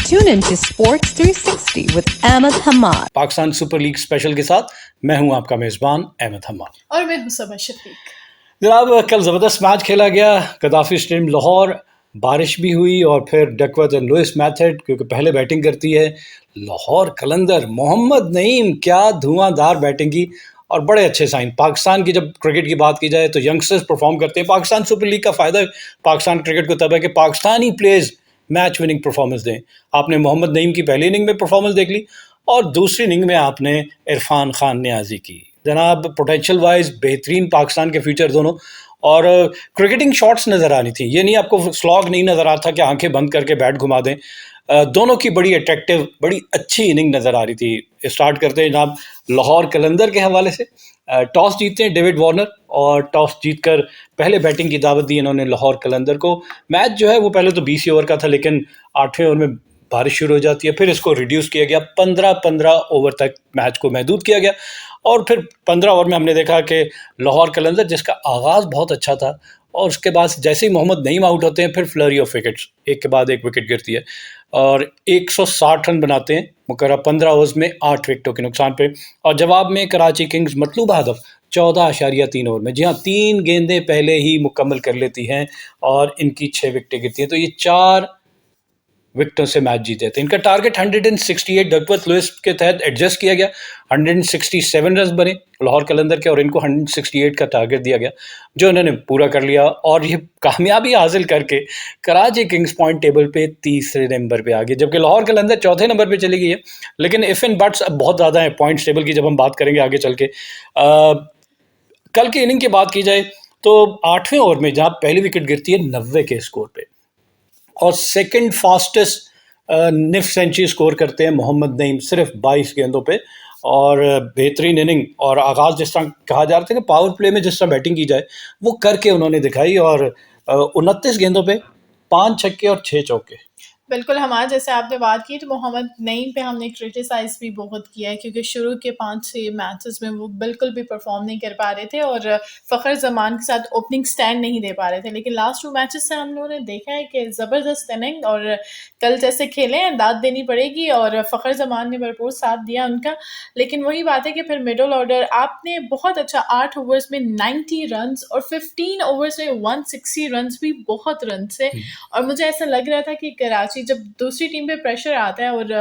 Tune into Sports 360 with Ahmed Hamad. Pakistan super league special के साथ मैं हूं आपका मेजबान अहमद हम्माद और मैं हूं सबा शफीक। जनाब, कल ज़बरदस्त मैच खेला गया गद्दाफी स्टेडियम लाहौर। बारिश भी हुई और फिर डकवर्थ एंड लुइस मैथड क्योंकि पहले बैटिंग करती है लाहौर कलंदर। मोहम्मद नईम क्या धुआंधार बैटिंग की और बड़े अच्छे साइन। पाकिस्तान की जब क्रिकेट की बात की जाए तो यंगस्टर्स परफॉर्म करते हैं। पाकिस्तान सुपर लीग का फ़ायदा पाकिस्तान क्रिकेट को तब है कि Pakistani players match winning performance दें। आपने मोहम्मद नईम की पहली इनिंग में परफॉर्मेंस देख ली और दूसरी इनिंग में आपने इरफान खान नियाजी की। जनाब, पोटेंशियल वाइज बेहतरीन पाकिस्तान के फ्यूचर दोनों और क्रिकेटिंग शॉट्स नज़र आ रही थी। ये नहीं आपको स्लॉग नहीं नज़र आता कि आंखें बंद करके बैट घुमा दें। दोनों की बड़ी अट्रैक्टिव बड़ी अच्छी इनिंग नज़र आ रही थी। स्टार्ट करते हैं जनाब लाहौर कलंदर के हवाले से। टॉस जीतते हैं डेविड वार्नर और टॉस जीतकर पहले बैटिंग की दावत दी इन्होंने लाहौर कलंदर को। मैच जो है वो पहले तो 20 ओवर का था, लेकिन 8वें ओवर में बारिश शुरू हो जाती है। फिर इसको रिड्यूस किया गया, 15 ओवर तक मैच को महदूद किया गया और फिर 15 ओवर में हमने देखा कि लाहौर कलंदर जिसका आगाज़ बहुत अच्छा था और उसके बाद जैसे ही मोहम्मद नईम आउट होते हैं फिर फ्लरी ऑफ विकेट्स, एक के बाद एक विकेट गिरती है और 160 रन बनाते हैं मुकर्रर 15 ओवर्स में 8 विकेटों के नुकसान पे। और जवाब में कराची किंग्स मतलूबा हदफ 14.3 ओवर में, जी हाँ, 3 गेंदें पहले ही मुकम्मल कर लेती हैं और इनकी 6 विकेटें गिरती हैं। तो ये 4 विकेटों से मैच जीते थे। इनका टारगेट 168 डकवर्थ लुइस के तहत एडजस्ट किया गया। 167 रन बने लाहौर कलंदर के और इनको 168 का टारगेट दिया गया जो इन्होंने पूरा कर लिया और ये कामयाबी हासिल करके कराची किंग्स पॉइंट टेबल पे 3रे नंबर पे आ गए, जबकि लाहौर कलंदर 4थे नंबर पे चली गई है। लेकिन इफ एंड बट्स अब बहुत ज़्यादा है पॉइंट्स टेबल की, जब हम बात करेंगे आगे चल के। कल की इनिंग की बात की जाए तो 8वें ओवर में जहाँ पहली विकेट गिरती है 90 के स्कोर पे और सेकंड फास्टेस्ट निफ सेंचुरी स्कोर करते हैं मोहम्मद नईम सिर्फ 22 गेंदों पे। और बेहतरीन इनिंग और आगाज़ जिस तरह कहा जा रहा था कि पावर प्ले में जिस तरह बैटिंग की जाए वो करके उन्होंने दिखाई और 29 गेंदों पे 5 छक्के और 6 चौके। बिल्कुल, हमारे जैसे आपने बात की तो मोहम्मद नईम पे हमने क्रिटिसाइज़ भी बहुत किया है क्योंकि शुरू के 5-6 मैचेस में वो बिल्कुल भी परफॉर्म नहीं कर पा रहे थे और फ़खर जमान के साथ ओपनिंग स्टैंड नहीं दे पा रहे थे। लेकिन लास्ट 2 मैचेस से हम लोगों ने देखा है कि ज़बरदस्त इनिंग और कल जैसे खेले हैं दाद देनी पड़ेगी और फ़खर जमान ने भरपूर साथ दिया उनका। लेकिन वही बात है कि फिर मिडल ऑर्डर आपने बहुत अच्छा 8 ओवर्स में 90 रन्स और 15 ओवर्स में 160 रन्स भी बहुत रन से। और मुझे ऐसा लग रहा था कि कराची जब दूसरी टीम पे प्रेशर आता है और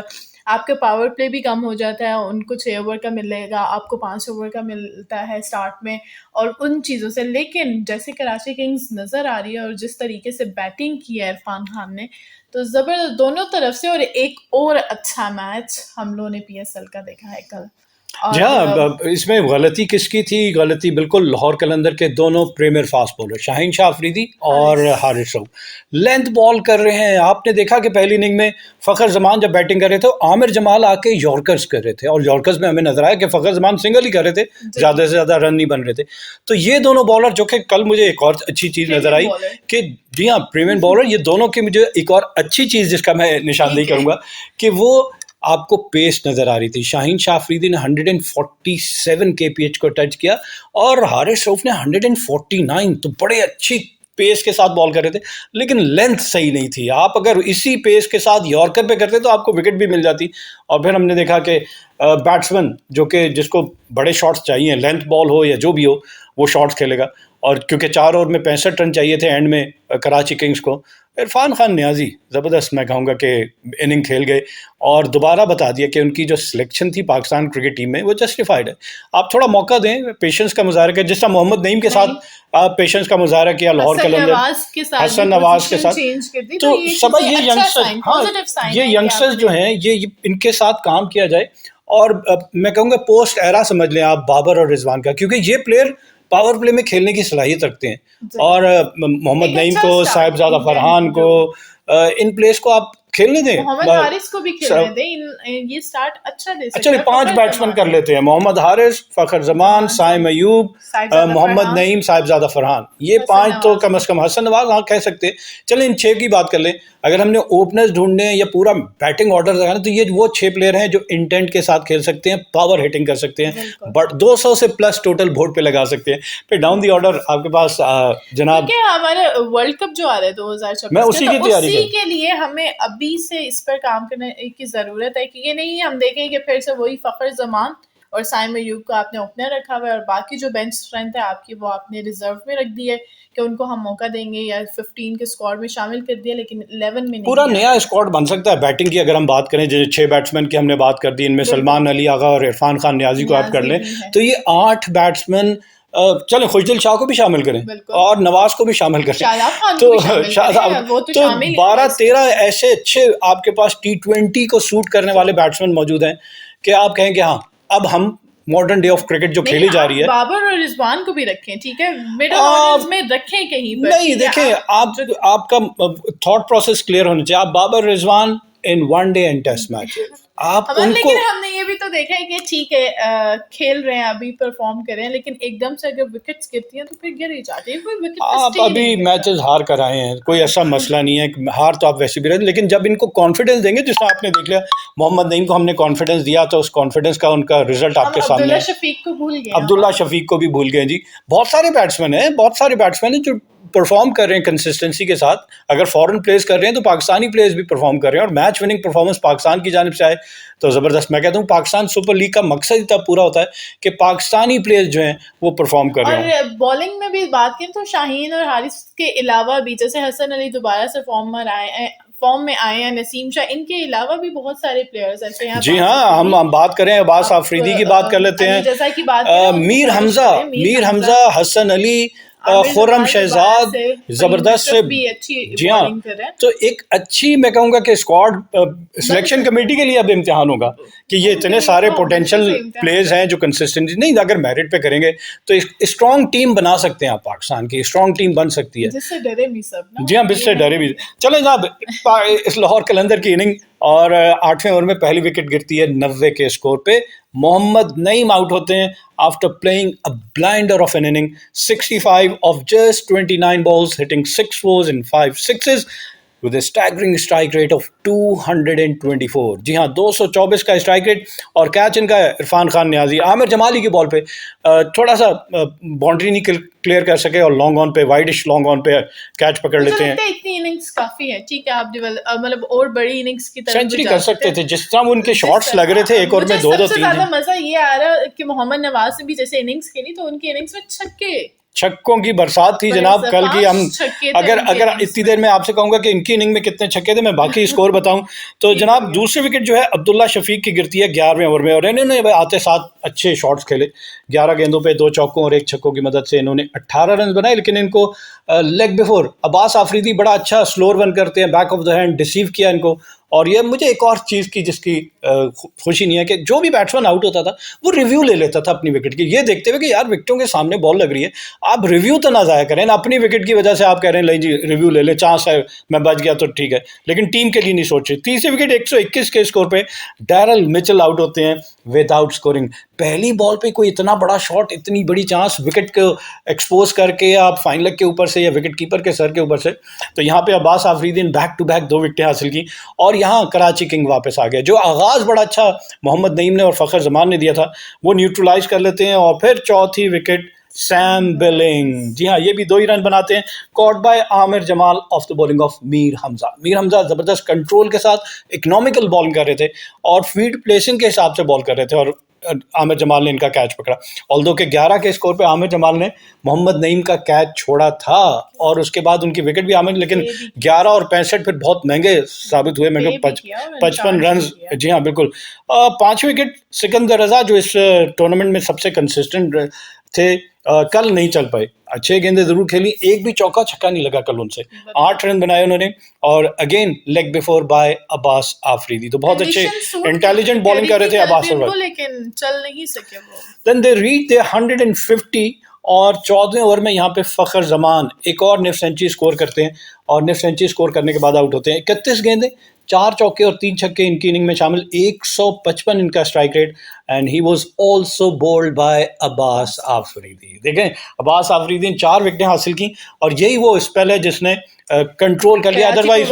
आपका पावर प्ले भी कम हो जाता है, उनको 6 ओवर का मिलेगा, आपको 5 ओवर का मिलता है स्टार्ट में और उन चीज़ों से। लेकिन जैसे कराची किंग्स नज़र आ रही है और जिस तरीके से बैटिंग की है इरफान खान ने, तो ज़बरदस्त दोनों तरफ से। और एक और अच्छा मैच हम लोगों ने PSL का देखा है कल। जी हाँ, इसमें गलती किसकी थी? गलती बिल्कुल लाहौर कलंदर के दोनों premier fast bowler Shaheen Shah Afridi और हारिस रऊफ लेंथ बॉल कर रहे हैं। आपने देखा कि पहली इनिंग में फ़खर जमान जब बैटिंग कर रहे थे आमिर जमाल आके यॉर्कर्स कर रहे थे और यॉर्कर्स में हमें नजर आया कि फ़खर जमान सिंगल ही कर रहे थे, ज़्यादा से ज़्यादा रन नहीं बन रहे थे। तो ये दोनों बॉलर जो कि कल मुझे एक और अच्छी चीज़ नजर आई कि जी हाँ, प्रीमियर बॉलर ये दोनों की मुझे एक और अच्छी चीज़ जिसका मैं निशानदेही करूँगा कि वो आपको पेस नज़र आ रही थी। शाहीन शाह अफरीदी ने 147 kph को टच किया और हारिस रऊफ ने 149, तो बड़े अच्छी पेस के साथ बॉल कर रहे थे लेकिन लेंथ सही नहीं थी। आप अगर इसी पेस के साथ यॉर्कर पे करते तो आपको विकेट भी मिल जाती। और फिर हमने देखा कि बैट्समैन जो कि जिसको बड़े शॉट्स चाहिए, लेंथ बॉल हो या जो भी हो, वो शॉट्स खेलेगा। और क्योंकि 4 ओवर में 65 रन चाहिए थे एंड में कराची किंग्स को, इरफान खान नियाजी ज़बरदस्त मैं कहूँगा कि इनिंग खेल गए और दोबारा बता दिया कि उनकी जो सिलेक्शन थी पाकिस्तान क्रिकेट टीम में वो जस्टिफाइड है। आप थोड़ा मौका दें, पेशेंस का मुजाहरा करें, जिस तरह मोहम्मद नईम के साथ आप पेशेंस का मुजाहरा किया लाहौर कलंदर, हसन नवाज के साथ, तो सब ये यंगस्टर्स, हाँ ये यंगस्टर्स जो हैं ये इनके साथ काम किया जाए। और मैं कहूँगा पोस्ट एरा समझ लें आप बाबर और रिजवान का, क्योंकि ये प्लेयर पावर प्ले में खेलने की सलाहियत रखते हैं और मोहम्मद नईम को, साहिबजादा फरहान को, इन प्लेयर्स को आप खेलने दें, मोहम्मद हारिस को भी खेलने दें, ये स्टार्ट अच्छा दे सकते हैं। 5 बैट्समैन कर लेते हैं, मोहम्मद हारिस, फ़खर जमान, साइम अयूब, मोहम्मद नईम, साहिबजादा फरहान, ये 5 तो कम से कम, हसन नवाज हाँ कह सकते हैं। चलें इन 6 की बात कर लें। अगर हमने ओपनर्स ढूंढने या पूरा बैटिंग ऑर्डर लगाना तो ये वो 6 प्लेयर हैं जो इंटेंट के साथ खेल सकते हैं, पावर हिटिंग कर सकते हैं, बट 200 से प्लस टोटल बोर्ड पे लगा सकते हैं। फिर डाउन दी ऑर्डर आपके पास जनाब हमारे वर्ल्ड कप जो आ रहा है 2026 मैं उसी की तैयारी के लिए हमें अभी अभी से इस पर काम करने की ज़रूरत है कि ये नहीं हम देखें कि फिर से वही फ़खर जमान और साइम अयूब को आपने ओपनर रखा हुआ है और बाकी जो बेंच स्ट्रेंथ है आपकी वो आपने रिजर्व में रख दी है कि उनको हम मौका देंगे या 15 के स्क्वाड में शामिल कर दिया लेकिन 11 में नहीं पूरा किया। नया स्क्वाड बन सकता है बैटिंग की। अगर हम बात करें जैसे 6 बैट्समैन की हमने बात कर दी, इनमें बिल्कुल। सलमान अली आगा और इरफान खान न्याजी को आप कर न्याजी लें भी है। तो ये 8 बैट्समैन, चलें खुशदिल शाह को भी शामिल करें बिल्कुल। और नवाज को भी शामिल करें, शादाब खान को तो भी शामिल करें, शादाब वो तो तो शामिल ही है 12-13 ऐसे अच्छे आपके पास T20 को सूट करने वाले बैट्समैन मौजूद हैं कि आप कहें कि हाँ अब हम मॉडर्न डे ऑफ क्रिकेट जो खेली जा रही है। बाबर और रिजवान को भी रखें, ठीक है, मिडिल आप- ऑर्डर्स में रखें कहीं पर। नहीं ठीक है, देखें आपका थॉट प्रोसेस क्लियर होना चाहिए। आप Babar Rizwan in one day and test match आप उनको, लेकिन हमने ये भी तो देखा है कि ठीक है खेल रहे हैं अभी परफॉर्म कर रहे हैं लेकिन एकदम से अगर विकेट्स गिरती हैं तो फिर गिर ही जाती है, कोई विकेट आप अभी मैचेस हार कर आए हैं, कोई ऐसा मसला नहीं है कि हार तो आप वैसे भी रहे, लेकिन जब इनको कॉन्फिडेंस देंगे, जिसमें आपने देख लिया मोहम्मद नईम को हमने कॉन्फिडेंस दिया तो उस कॉन्फिडेंस का उनका रिजल्ट आपके सामने अब्दुल्ला है। शफीक को भूल गए, अब्दुल्ला शफीक को भी भूल गए जी। बहुत सारे बैट्समैन हैं जो परफॉर्म कर रहे हैं कंसिस्टेंसी के साथ। अगर फॉरेन प्लेयर्स कर रहे हैं तो पाकिस्तानी प्लेयर्स भी परफॉर्म कर रहे हैं और मैच विनिंग परफॉर्मेंस पाकिस्तान की जानिब से आए तो ज़बरदस्त। मैं कहता हूँ पाकिस्तान सुपर लीग का मकसद ही तब पूरा होता है कि पाकिस्तानी प्लेयर्स जो हैं वो परफॉर्म कर रहे हैं। और बॉलिंग में भी बात करें तो शाहीन और हारिस के अलावा भी जैसे हसन अली दोबारा से फॉर्म में आए हैं, नसीम शाह, इनके अलावा भी बहुत सारे प्लेयर्स ऐसे हैं। जी हाँ, हम बात करें अब्बास आफरीदी की बात कर लेते हैं, जैसा की बात मीर हमजा, हसन अली, खुर्रम शहजाद, जबरदस्त से भी अच्छी जी हाँ। बॉलिंग कर रहे हैं। तो एक अच्छी मैं कहूँगा कि स्क्वाड सिलेक्शन कमेटी के लिए अब इम्तिहान होगा कि ये इतने सारे पोटेंशियल प्लेयर्स हैं जो कंसिस्टेंसी नहीं, अगर मेरिट पे करेंगे तो स्ट्रॉन्ग टीम बना सकते हैं आप। पाकिस्तान की स्ट्रॉन्ग टीम बन सकती है जिससे डरे भी सब ना। जी हाँ, जिससे डरे भी। चले जनाब इस लाहौर कलंदर की इनिंग और 8वें ओवर में पहली विकेट गिरती है 90 के स्कोर पे। मोहम्मद नईम आउट होते हैं after playing a blinder of an inning, 65 of just 29 balls, hitting 6 fours and 5 sixes with a staggering strike rate of 224। जी हाँ, 224 का स्ट्राइक रेट और कैच इनका है इरफान खान न्याजी। आमिर जमाली की बॉल पे थोड़ा सा बाउंड्री नहीं क्लियर कर सके और लॉन्ग ऑन पे, वाइडिश लॉन्ग ऑन पे कैच पकड़ लेते हैं। इतनी इनिंग्स काफी है, ठीक है, आप मतलब और बड़ी इनिंग्स की तरफ सेंचुरी कर सकते थे जिस तरह उनके शॉट्स लग रहे थे। एक ओवर में 2-2 3 ज्यादा मजा ये आ रहा है कि मोहम्मद नवाज ने भी जैसे इनिंग्स खेली तो उनकी इनिंग्स में छक्कों की बरसात थी जनाब कल की। हम अगर इतनी देर में आपसे कहूंगा कि इनकी इनिंग में कितने छक्के थे, मैं बाकी स्कोर बताऊं तो जनाब दूसरी विकेट जो है अब्दुल्ला शफीक की गिरती है 11वें ओवर में और इन्होंने आते साथ अच्छे शॉट्स खेले। 11 गेंदों पे 2 चौकों और 1 छक्कों की मदद से इन्होंने 18 रन बनाए, लेकिन इनको लेग बिफोर अब्बास आफरीदी बड़ा अच्छा स्लोअर रन करते हैं, back of the hand deceive किया इनको। और ये मुझे एक और चीज़ की जिसकी खुशी नहीं है कि जो भी बैट्समैन आउट होता था वो रिव्यू ले लेता था अपनी विकेट की, ये देखते हुए कि यार विकेटों के सामने बॉल लग रही है, आप रिव्यू तो ना ज़ाया करें ना। अपनी विकेट की वजह से आप कह रहे हैं नहीं जी रिव्यू ले ले, चांस है मैं बच गया तो ठीक है, लेकिन टीम के लिए नहीं सोच रहे। तीसरी विकेट 121 के स्कोर पे डैरल मिचेल आउट होते हैं विदाउट स्कोरिंग। पहली बॉल पे कोई इतना बड़ा शॉट, इतनी बड़ी चांस, विकेट को एक्सपोज करके आप फाइन लेग के ऊपर से या विकेट कीपर के सर के ऊपर से, तो यहाँ पे अब्बास आफरीदी ने बैक टू बैक 2 विकेटें हासिल की और यहाँ कराची किंग वापस आ गया। जो आगाज़ बड़ा अच्छा मोहम्मद नईम ने और फ़खर जमान ने दिया था वो न्यूट्रलाइज कर लेते हैं और फिर चौथी विकेट सैम बिलिंग, जी हाँ, ये भी 2 ही रन बनाते हैं, caught by Aamir Jamal of the bowling of Mir Hamza. Mir Hamza ज़बरदस्त कंट्रोल के साथ इकोनॉमिकल बॉलिंग कर रहे थे और फील्ड प्लेसिंग के हिसाब से बॉल कर रहे थे और आमिर जमाल ने इनका कैच पकड़ा। ऑल्दो के 11 के स्कोर पे आमिर जमाल ने मोहम्मद नईम का कैच छोड़ा था और उसके बाद उनकी विकेट भी आमिर, लेकिन 11 और 65 फिर बहुत महंगे साबित हुए। मैं 55 रन, जी हाँ बिल्कुल। 5वीं विकेट सिकंदर रजा जो इस टूर्नामेंट में सबसे कंसिस्टेंट थे, कल नहीं चल पाए। अच्छे गेंदें जरूर खेली, एक भी चौका छक्का नहीं लगा कल उनसे। 8 रन बनाए उन्होंने और again leg before by Abbas Afridi. तो बहुत अच्छे इंटेलिजेंट बॉलिंग कर रहे थे अब्बास, लेकिन चल नहीं सके वो। देन दे रीच दे 150 और 14वें ओवर में यहाँ पे फ़खर जमान एक और निफ सेंचुरी स्कोर करते हैं और निफ सेंचुरी स्कोर करने के बाद आउट होते हैं। 31 गेंदें, 4 चौके और 3 छक्के इनकी इनिंग में शामिल, 155 इनका strike rate and he was also bowled by Abbas Afridi. देखें अब्बास आफरीदी ने 4 विकेटें हासिल की और यही वो स्पेल है जिसने कंट्रोल कर लिया, अदरवाइज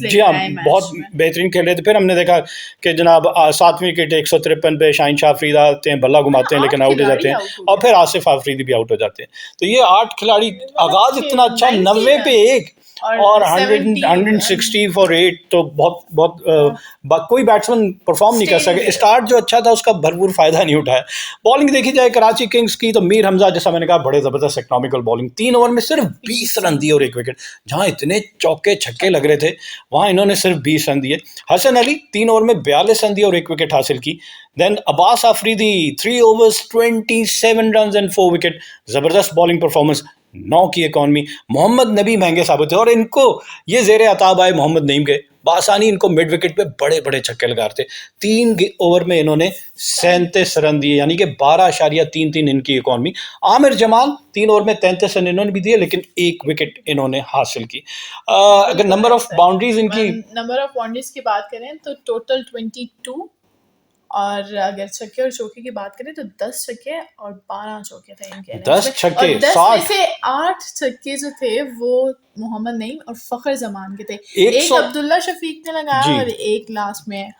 जी हाँ बहुत बेहतरीन खेल रहे थे। फिर हमने देखा कि जनाब 7वीं विकेट 153 पे शाहीन शाह अफरीदी आते हैं, बल्ला घुमाते हैं लेकिन आउट हो जाते हैं और फिर आसिफ आफरीदी भी आउट हो जाते हैं। तो ये 8 खिलाड़ी, आगाज इतना अच्छा, 90 पे 1 और 70 160 फॉर 8, तो बहुत बहुत कोई बैट्समैन परफॉर्म नहीं कर सके। स्टार्ट जो अच्छा था उसका भरपूर फायदा नहीं उठाया। बॉलिंग देखी जाए कराची किंग्स की तो मीर हमजा, जैसा मैंने कहा, बड़े जबरदस्त इकोनॉमिकल बॉलिंग, 3 ओवर में सिर्फ 20 रन दिए और 1 विकेट। जहां इतने चौके छक्के लग रहे थे वहां इन्होंने सिर्फ 20 रन दिए। हसन अली 3 ओवर में 42 रन दिए और 1 विकेट हासिल की। Then Abbas Afridi 3 overs 27 runs and 4 wicket, जबरदस्त बॉलिंग परफॉर्मेंस। 9 की इकॉनमी। मोहम्मद नबी महंगे साबित हुए और इनको ये जेर अताब आए मोहम्मद नईम के, बासानी इनको मिड विकेट पे बड़े बड़े छक्के लगा रहे थे। 3 ओवर में इन्होंने 37 रन दिए, यानी कि 12.33 इनकी इकॉनमी। आमिर जमाल 3 ओवर में 33 रन इन्होंने भी दिए, लेकिन 1 विकेट इन्होंने हासिल की। अगर नंबर ऑफ बाउंड्रीज इनकी, नंबर ऑफ बाउंड्रीज की बात करें तो टोटल 22, और अगर छक्के और चौके की बात करें तो 10 छक्के और 12 चौके थे इनके। 10 छक्के, और 10 में 60 से 8 छक्के जो थे वो मोहम्मद नईम और फखर जमान के थे। एक अब्दुल्ला शफीक ने लगाया और एक लास्ट में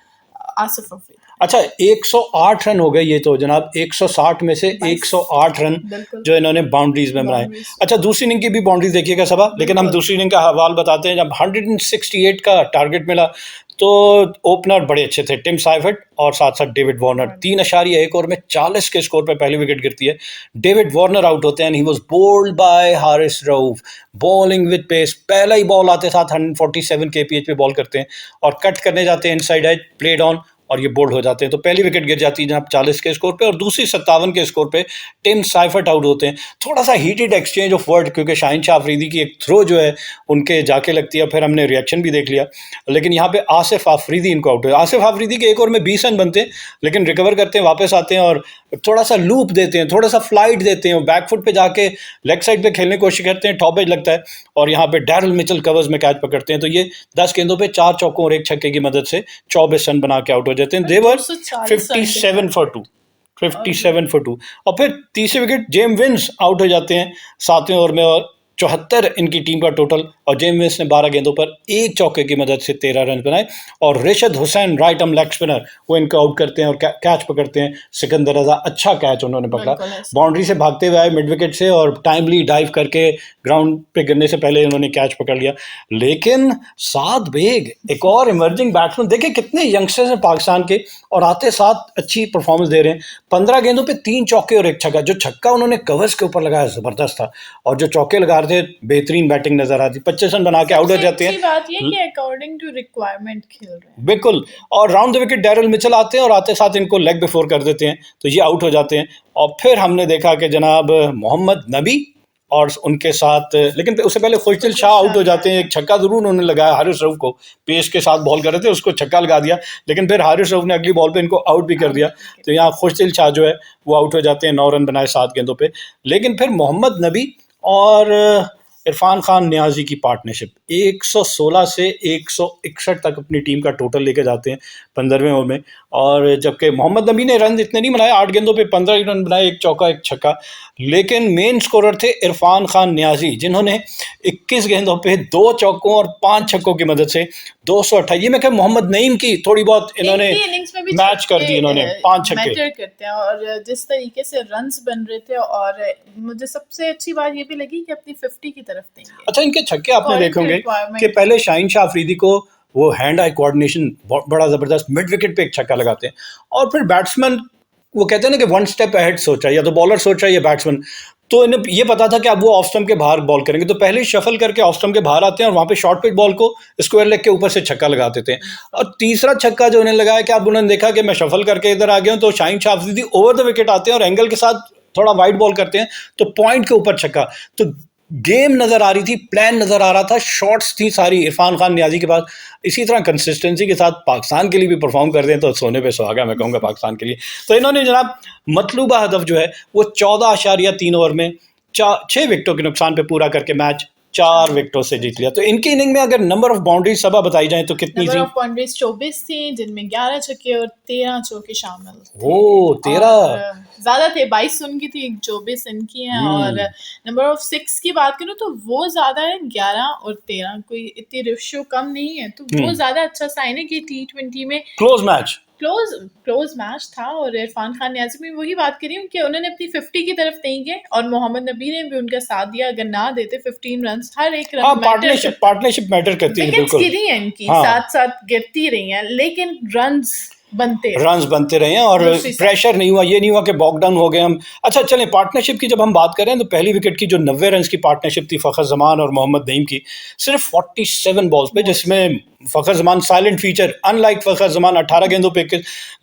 आसिफ अफरीदी। अच्छा, 108 रन हो गए ये तो जनाब, 160 में से 108 रन जो इन्होंने बाउंड्रीज में बनाए। अच्छा, दूसरी इनिंग की भी बाउंड्रीज देखिएगा सबा, लेकिन हम दूसरी इनिंग का हवाल बताते हैं। जब 168 का टारगेट मिला तो ओपनर बड़े अच्छे थे, टिम साइफर्ट और साथ साथ डेविड वार्नर। 3.1 ओवर में 40 के स्कोर पर पहली विकेट गिरती है। डेविड वार्नर आउट होते हैं। He was bowled by Haris Rauf, bowling with pace. पहला ही बॉल आते साथ 147 kph पे बॉल करते हैं और कट करने जाते हैं इनसाइड एज, प्लेड ऑन, और ये बोल्ड हो जाते हैं। तो पहली विकेट गिर जाती है जनाब 40 के स्कोर पे, और दूसरी 57 के स्कोर पे टिम साइफर्ट आउट होते हैं। थोड़ा सा हीटेड एक्सचेंज ऑफ वर्ड, क्योंकि शाहीन शाह अफरीदी की एक थ्रो जो है उनके जाके लगती है, फिर हमने रिएक्शन भी देख लिया। लेकिन यहाँ पे आसिफ आफरीदी इनको आउट है। आसिफ आफरीदी के 1 ओवर में 20 रन बनते हैं, लेकिन रिकवर करते हैं, वापस आते हैं और थोड़ा सा लूप देते हैं, थोड़ा सा फ्लाइट देते हैं, बैकफुट पे जाके लेग साइड पे खेलने की कोशिश करते हैं, टॉप एज लगता है और यहाँ पे डैरल मिचेल कवर्स में कैच पकड़ते हैं। तो ये 10 गेंदों पे 4 चौकों और 1 छक्के की मदद से 24 रन बना के आउट हो जाते हैं। देवर 57 for 2, 57 for 2। और फिर तीसरे विकेट जेम विंस आउट हो जाते हैं 7वें ओवर में, और 74 इनकी टीम का टोटल, और जेम विंस ने 12 गेंदों पर 1 चौके की मदद से 13 रन बनाए। और Rishad Hussain right arm leg spinner, वो इनको आउट करते हैं और कैच पकड़ते हैं। सिकंदर रजा अच्छा कैच उन्होंने पकड़ा, बाउंड्री से भागते हुए आए मिड विकेट से और टाइमली डाइव करके ग्राउंड पे गिरने से पहले उन्होंने कैच पकड़ लिया। लेकिन साद बेग एक और इमर्जिंग बैट्समैन, देखिए कितने यंगस्टर्स हैं पाकिस्तान के और आते साथ अच्छी परफॉर्मेंस दे रहे हैं। 15 गेंदों पे 3 चौके और 1 छक्का। जो छक्का उन्होंने कवर्स के ऊपर लगाया जबरदस्त था, और जो चौके लगा रहे थे बेहतरीन बैटिंग नजर आती। 25 रन बना के आउट हो जाते हैं। बात ये कि अकॉर्डिंग टू रिक्वायरमेंट खेल रहे हैं, बिल्कुल। और round the wicket Daryl Mitchell आते हैं और आते साथ इनको लेग बिफोर कर देते हैं, तो ये आउट हो जाते हैं। और फिर हमने देखा कि जनाब मोहम्मद नबी और उनके साथ, लेकिन उससे पहले खुशदिल शाह आउट हो जाते हैं। एक छक्का जरूर उन्होंने लगाया हारिस रऊफ को, पेस के साथ बॉल कर रहे थे, उसको छक्का लगा दिया, लेकिन फिर हारिस रऊफ ने अगली बॉल पे इनको आउट भी कर दिया। तो यहाँ खुशदिल शाह जो है वो आउट हो जाते हैं, 9 रन बनाए 7 गेंदों पे। लेकिन फिर मोहम्मद नबी और इरफान खान न्याजी की पार्टनरशिप 116 से 161 तक अपनी टीम का टोटल लेके जाते हैं 15वें ओवर में। और जबकि मोहम्मद नबी ने रन इतने नहीं बनाए, 8 गेंदों पे 15 रन बनाए, 1 चौका 1 छक्का। लेकिन मेन स्कोरर थे इरफान खान न्याजी, जिन्होंने 21 गेंदों पे 2 चौकों और 5 छक्कों की मदद से 228। ये मैं क्या मोहम्मद नईम की थोड़ी बहुत इन्होंने मैच कर दी, इन्होंने 5 छक्के करते हैं। और जिस तरीके से रन्स बन रहे थे, और मुझे सबसे अच्छी बात ये भी लगी कि अपनी 50 की तरफ देंगे। अच्छा, इनके छक्के आपने देखे होंगे कि पहले शाहीन शाह अफरीदी को वो हैंड आई कोऑर्डिनेशन बड़ा जबरदस्त, मिड विकेट पे 1 छक्का लगाते हैं, और फिर बैट्समैन वो कहते हैं ना कि 1 स्टेप अहेड सोचा, या तो बॉलर सोचा या बैट्समैन। तो इन्हें ये पता था कि अब वो ऑफ स्टंप के बाहर बॉल करेंगे, तो पहले शफल करके ऑफ स्टंप के बाहर आते हैं और वहां पे शॉर्ट पिच बॉल को स्क्वायर लेग के ऊपर से छक्का लगा देते हैं। और तीसरा छक्का जो उन्हें लगाया कि अब उन्होंने देखा कि मैं शफल करके इधर आ गया हूं, तो Shaheen Shah Afridi over the wicket आते हैं और एंगल के साथ थोड़ा वाइड बॉल करते हैं, तो पॉइंट के ऊपर छक्का। तो गेम नजर आ रही थी, प्लान नजर आ रहा था, शॉट्स थी सारी इरफान खान न्याजी के पास। इसी तरह कंसिस्टेंसी के साथ पाकिस्तान के लिए भी परफॉर्म कर दें तो सोने पे सुहागा, मैं कहूँगा पाकिस्तान के लिए। तो इन्होंने जनाब मतलूबा हदफ जो है वो 14.3 ओवर में 6 विकेटों के नुकसान पे पूरा करके मैच 4 विकेटों से जीत लिया। तो इनकी इनिंग में अगर नंबर ऑफ बाउंड्रीज सबा बताई जाए तो कितनी थी? नंबर ऑफ बाउंड्रीज 24 थी, जिनमें 11 छक्के और 13 चौके शामिल थे। ओ 13 ज्यादा थे, 22 उनकी थी, 24 इनकी हैं। और नंबर ऑफ 6 की बात करूं तो वो ज्यादा है, 11 और 13, कोई इतनी रेशियो कम नहीं है। तो वो ज्यादा अच्छा साइन है कि T20 में क्लोज मैच क्लोज मैच था और इरफान खान नियाज़ी में वही बात कर रही हूँ कि उन्होंने अपनी 50 की तरफ नहीं गए और मोहम्मद नबी ने भी उनका साथ दिया। अगर ना देते 15 रन हर एक हाँ, रन पार्टनरशिप मैटर करती है, विकेट्स बिल्कुल। गिरी हैं इनकी, हाँ। साथ साथ गिरती रही हैं, लेकिन रन्स बनते रहे हैं और दूसरी साइड। प्रेशर नहीं हुआ, ये नहीं हुआ कि बॉक डाउन हो गए हम। अच्छा चलें, पार्टनरशिप की जब हम बात कर रहे हैं तो पहली विकेट की जो 90 रन की पार्टनरशिप थी फ़खर जमान और मोहम्मद नईम की, सिर्फ 47 बॉल्स पे, जिसमें Fakhar Zaman silent feature, unlike Fakhar Zaman 18 गेंदों पे,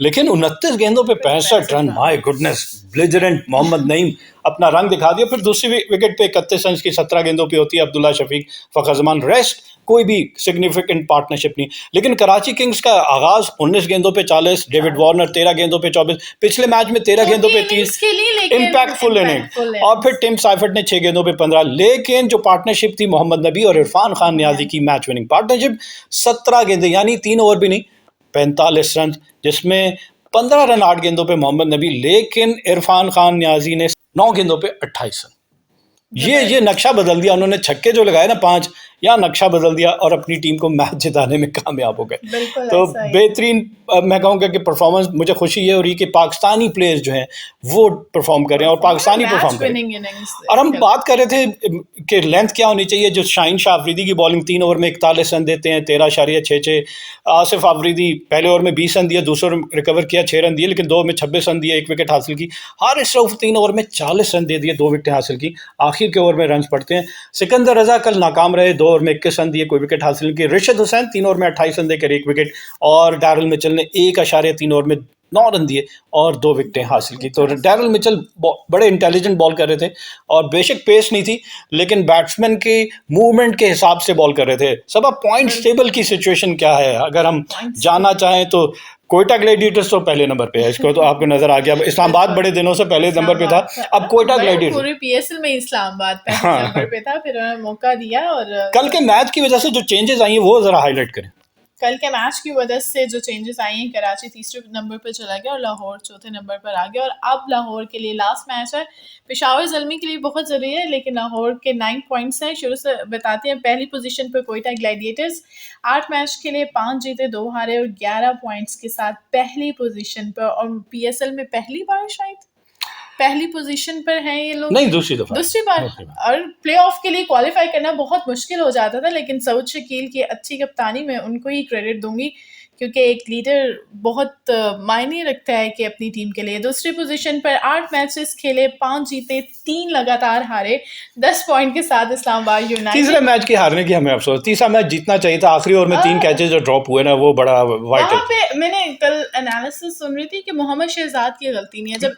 लेकिन 29 गेंदों पे 65 run. My goodness, belligerent Mohammad Naim अपना रंग दिखा दिया। फिर दूसरी विकेट पे 31 रन की 17 गेंदों पे होती है अब्दुल्ला शफीक, फ़खर जमान, रेस्ट कोई भी सिग्निफिकेंट पार्टनरशिप नहीं। लेकिन कराची किंग्स का आगाज 19 गेंदों पे 40, डेविड वार्नर 13 गेंदों पे 24, पिछले मैच में 13 गेंदों पे 30, इम्पैक्टफुल इनिंग। और फिर टिम साइफर्ट ने 6 गेंदों पे 15। लेकिन जो पार्टनरशिप थी मोहम्मद नबी और इरफान खान नियाजी की, मैच विनिंग पार्टनरशिप, 17 गेंदें यानी 3 ओवर भी नहीं, 45 रन, जिसमें 15 रन 8 गेंदों पे मोहम्मद नबी, लेकिन इरफान खान नियाजी ने 9 गेंदों पे 28 रन। ये नक्शा बदल दिया उन्होंने, छक्के जो लगाए ना 5, या नक्शा बदल दिया और अपनी टीम को मैच जिताने में कामयाब हो गए। तो बेहतरीन मैं कहूँगा कि परफॉर्मेंस, मुझे खुशी है और ये कि पाकिस्तानी प्लेयर्स जो हैं वो परफॉर्म कर रहे हैं और पाकिस्तानी परफॉर्म कर रहे हैं। और हम बात कर रहे थे कि लेंथ क्या होनी चाहिए। जो शाहीन शाह अफरीदी की बॉलिंग 3 ओवर में 41 रन देते हैं, 13.66। आसिफ अफरीदी पहले ओवर में 20 रन दिए, दूसरे ओवर रिकवर किया, 6 रन दिए, लेकिन 2 में 26 रन दिए, 1 विकेट हासिल की। हारिस रऊफ 3 ओवर में 40 रन दे दिए, 2 विकेट हासिल की, आखिर के ओवर में रन पड़ते हैं। सिकंदर रजा कल नाकाम रहे, 2 ओवर में 21 रन दिए, कोई विकेट हासिल की। रिशद हुसैन 3 ओवर में 28 रन देकर 1 विकेट, और डैरल मिचेल ने 1.3 ओवर में 9 रन दिए और 2 विकेटें हासिल की। तो डैरल मिचेल बड़े इंटेलिजेंट बॉल कर रहे थे और बेशक पेस नहीं थी, लेकिन बैट्समैन के मूवमेंट के हिसाब से बॉल कर रहे थे। सब अब पॉइंट्स टेबल की सिचुएशन क्या है अगर हम जानना चाहें तो कोयटा ग्लैडिएटर्स तो पहले नंबर पे है, इसको तो आपको नजर आ गया। इस्लामाबाद बड़े दिनों से पहले नंबर पे था, अब कोयटा ग्लैडिएटर्स पूरे पीएसएल में इस्लामाबाद पहले नंबर पे था, फिर उन्होंने मौका दिया। और कल के मैच की वजह से जो चेंजेस आई हैं वो जरा हाईलाइट करें। कल के मैच की वजह से जो चेंजेस आई हैं, कराची तीसरे नंबर पर चला गया और लाहौर चौथे नंबर पर आ गया। और अब लाहौर के लिए लास्ट मैच है, पेशावर ज़ल्मी के लिए बहुत ज़रूरी है, लेकिन लाहौर के 9 पॉइंट्स हैं। शुरू से बताते हैं, पहली पोजीशन पर कोयटा ग्लैडिएटर्स 8 मैच के लिए 5 जीते 2 हारे और 11 पॉइंट्स के साथ पहली पोजीशन पर। और पीएसएल में पहली बार शायद पहली पोजीशन पर हैं ये लोग, नहीं दूसरी बार। और प्लेऑफ के लिए क्वालिफाई करना बहुत मुश्किल हो जाता था, लेकिन सऊद शकील की अच्छी कप्तानी में उनको ही क्रेडिट दूंगी, क्योंकि एक लीडर बहुत मायने रखता है कि अपनी टीम के लिए। दूसरी पोजीशन पर 8 मैचेस खेले, 5 जीते 3 लगातार हारे, 10 पॉइंट के साथ इस्लामाबाद यूनाइटेड। तीसरे मैच की हारने की हमें अफसोस, तीसरा मैच जीतना चाहिए था, आखिरी ओवर में 3 कैचेस जो ड्रॉप हुए ना, वो बड़ा वाइटल। वहाँ पे मैंने कल एनालिसिस सुन रही थी कि मोहम्मद शहजाद की गलती नहीं है, जब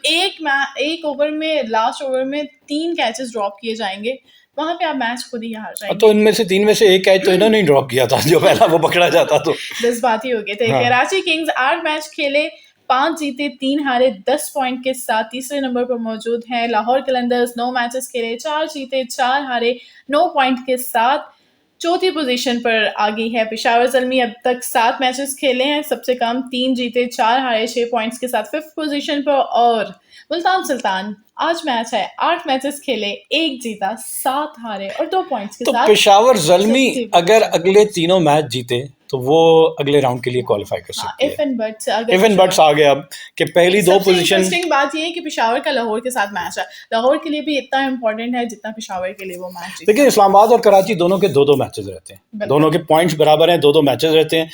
एक ओवर में, लास्ट ओवर में 3 कैचेस ड्रॉप किए जाएंगे, वहाँ पे आप मैच खुद ही हार जाएंगे। तो इनमें से 3 में से 1 कैच तो इन्होंने ही ड्रॉप किया था, जो पहला वो पकड़ा जाता तो 10 बात ही हो गए थे। कराची किंग्स 8 मैच खेले, 5 जीते 3 हारे, 10 पॉइंट के साथ तीसरे नंबर पर मौजूद है। लाहौर कलंदर्स 9 मैचेस खेले, 4 जीते 4 हारे, 9 पॉइंट के साथ चौथी पोजीशन पर आ गई है। पेशावर ज़ल्मी अब तक 7 मैचेस खेले हैं, सबसे कम 3 जीते 4 हारे, 6 पॉइंट्स के साथ 5th पोजीशन पर। और मुल्तान सुल्तान आज मैच है, 8 मैचेस खेले, 1 जीता 7 हारे और 2 पॉइंट्स के साथ। पेशावर ज़ल्मी अगर अगले तीनों मैच जीते तो वो अगले राउंड के लिए क्वालिफाई कर सकते हैं। इफ एंड बट्स आ गया अब कि पहली 2 पोजीशन। इंटरेस्टिंग बात ये है कि पेशावर का लाहौर के साथ मैच है, लाहौर के लिए भी इतना इंपॉर्टेंट है जितना पेशावर के लिए वो मैच। देखिए, इस्लामाबाद और कराची दोनों के 2-2 मैचेस रहते हैं, दोनों के पॉइंट्स बराबर हैं, 2-2 मैचेस रहते हैं,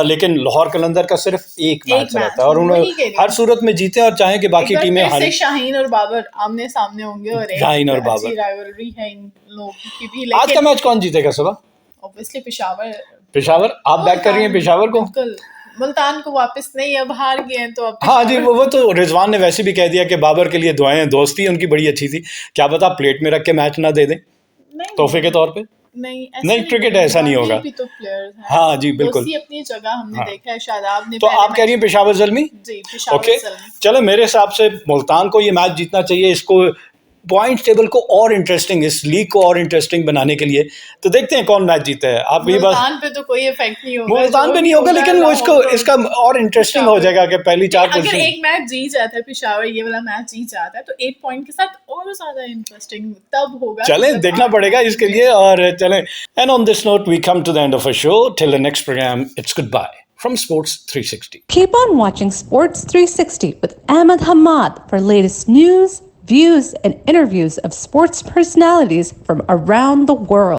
लेकिन लाहौर कलंदर का सिर्फ एक मैच रहता है और उन्होंने हर सूरत में जीते और चाहे कि बाकी टीमें हारें। शाहीन और बाबर आमने सामने होंगे और शाहीन और बाबर राइवलरी है इन लोगों की भी। आज का मैच कौन जीतेगा सबा? ऑब्वियसली पेशावर। आप बैक कर रही हैं पेशावर को? मुल्तान को वापस नहीं, अब हार गए हैं तो अब। हाँ जी, वो तो रिजवान ने वैसे भी कह दिया कि बाबर के लिए दुआएं, दोस्ती उनकी बड़ी अच्छी थी, क्या पता प्लेट में रख के मैच ना दे दें तोहफे के तौर पे। नहीं, क्रिकेट ऐसा नहीं होगा। तो प्लेयर्स हैं। हाँ जी, बिल्कुल अपनी जगह हमने देखा है। शादाब ने तो आप कह रही हैं पेशावर ज़ल्मी? जी, पेशावर ओके, चलो मेरे हिसाब से मुल्तान को ये मैच जीतना चाहिए, इसको पॉइंट टेबल को और इंटरेस्टिंग, इस लीग को और इंटरेस्टिंग बनाने के लिए। तो देखते हैं कौन मैच जीता है। आप ये बात, मुल्तान पे तो कोई इफेक्ट नहीं होगा, मुल्तान पे नहीं होगा, लेकिन वो इसका और इंटरेस्टिंग हो जाएगा कि पहली 4 अगर एक मैच जीत जाता है पेशावर, ये वाला मैच जीत जाता है, तो 8 पॉइंट के साथ और ज्यादा इंटरेस्टिंग तब होगा। चलें, देखना पड़ेगा इसके लिए। और चलें, and on this note we come to the end of a show. Till the next programme, it's goodbye from Sports 360. Keep on watching Sports 360 with Ahmed Hamad for latest news, views, and interviews of sports personalities from around the world.